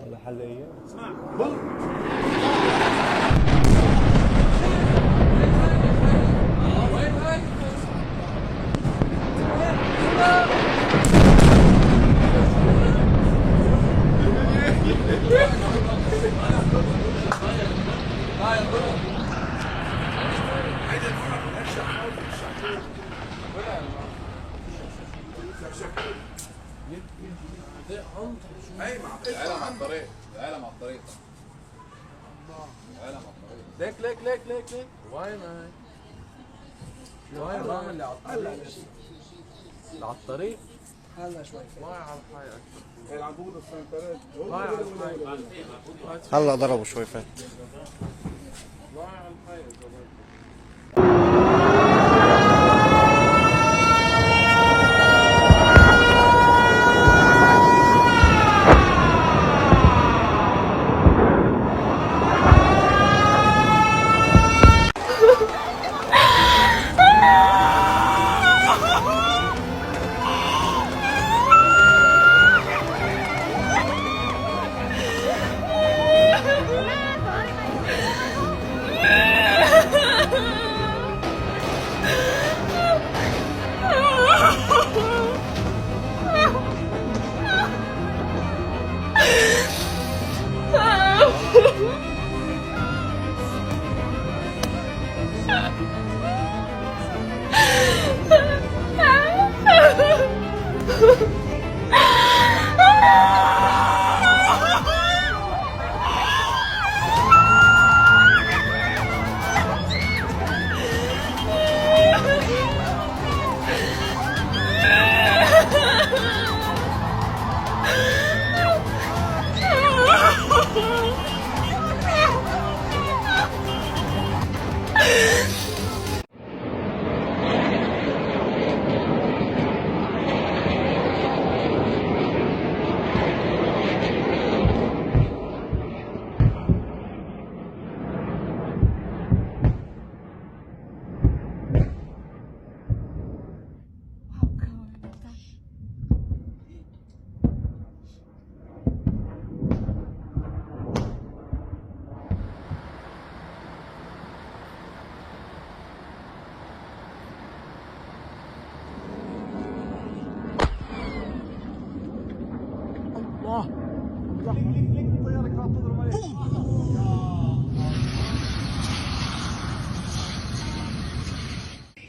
طلع حلقية اسمع العالم على الطريق العالم على الطريق العالم على الطريق ليك ليك ليك ليك ليك وين هاي؟ وين الرامي اللي على الطريق؟ اللي على الطريق؟ هلا شوي واي على الحي اكثر يلعبون السنترات واي على الحي هلا ضربوا شوي فات واي على الحي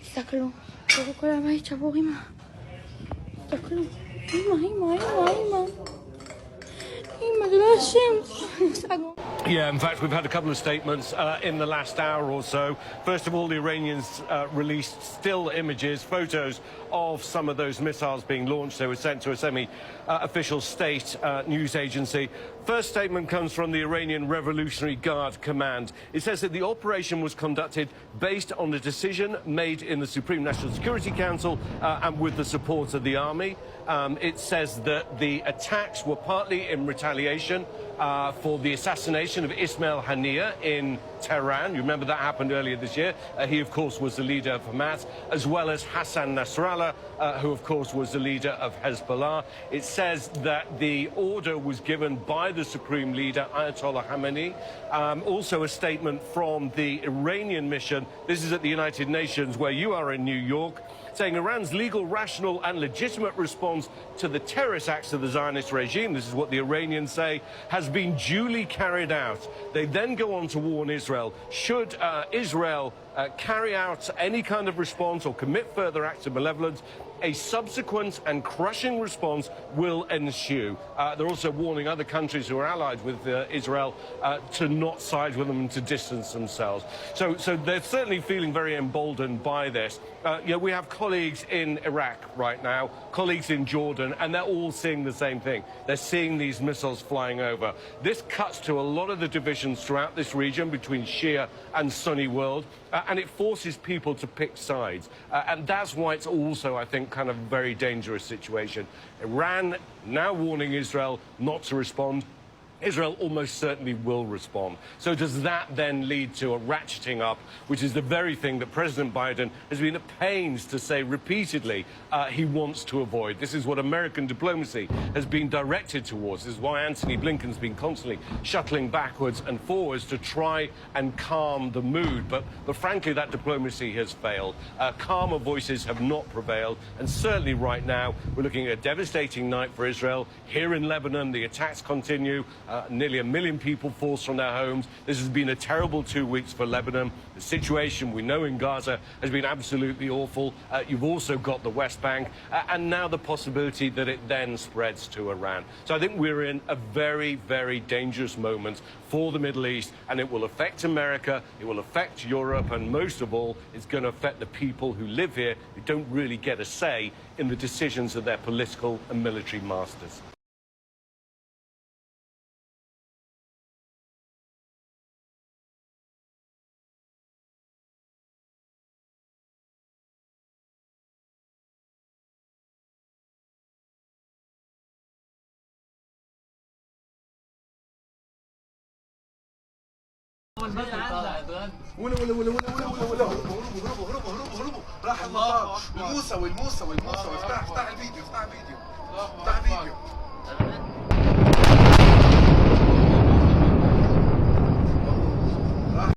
תסתכלו, תראו כל הבית שבור, אמא. תסתכלו, אמא. אמא, זה לא השם. Yeah, in fact, we've had a couple of statements in the last hour or so. First of all, the Iranians released still images, photos of some of those missiles being launched. They were sent to a semi-official state news agency. First statement comes from the Iranian Revolutionary Guard Command. It says that the operation was conducted based on a decision made in the Supreme National Security Council and with the support of the army. It says that the attacks were partly in retaliation for the assassination of Ismail Haniyeh in Tehran. You remember that happened earlier this year. He, of course, was the leader of Hamas, as well as Hassan Nasrallah, who, of course, was the leader of Hezbollah. It says that the order was given by the supreme leader, Ayatollah Khamenei. Also a statement from the Iranian mission. This is at the United Nations, where you are in New York, saying Iran's legal, rational and legitimate response to the terrorist acts of the Zionist regime, this is what the Iranians say, has been duly carried out. They then go on to warn Israel, should Israel carry out any kind of response or commit further acts of malevolence, a subsequent and crushing response will ensue. They're also warning other countries who are allied with Israel to not side with them and to distance themselves. So they're certainly feeling very emboldened by this. We have colleagues in Iraq right now, colleagues in Jordan, and they're all seeing the same thing. They're seeing these missiles flying over. This cuts to a lot of the divisions throughout this region between Shia and Sunni world, and it forces people to pick sides. And that's why it's also, I think, kind of a very dangerous situation. Iran now warning Israel not to respond. Israel almost certainly will respond. So does that then lead to a ratcheting up, which is the very thing that President Biden has been at pains to say repeatedly he wants to avoid? This is what American diplomacy has been directed towards. This is why Antony Blinken's been constantly shuttling backwards and forwards to try and calm the mood. But frankly, that diplomacy has failed. Calmer voices have not prevailed. And certainly right now, we're looking at a devastating night for Israel. Here in Lebanon, the attacks continue. Nearly 1 million people forced from their homes. This has been a terrible 2 weeks for Lebanon. The situation we know in Gaza has been absolutely awful. You've also got the West Bank, and now the possibility that it then spreads to Iran. So I think we're in a very, very dangerous moment for the Middle East, and it will affect America, it will affect Europe, and most of all, it's going to affect the people who live here, who don't really get a say in the decisions of their political and military masters. هربوا راح المطار والموسى افتح الفيديو افتح الفيديو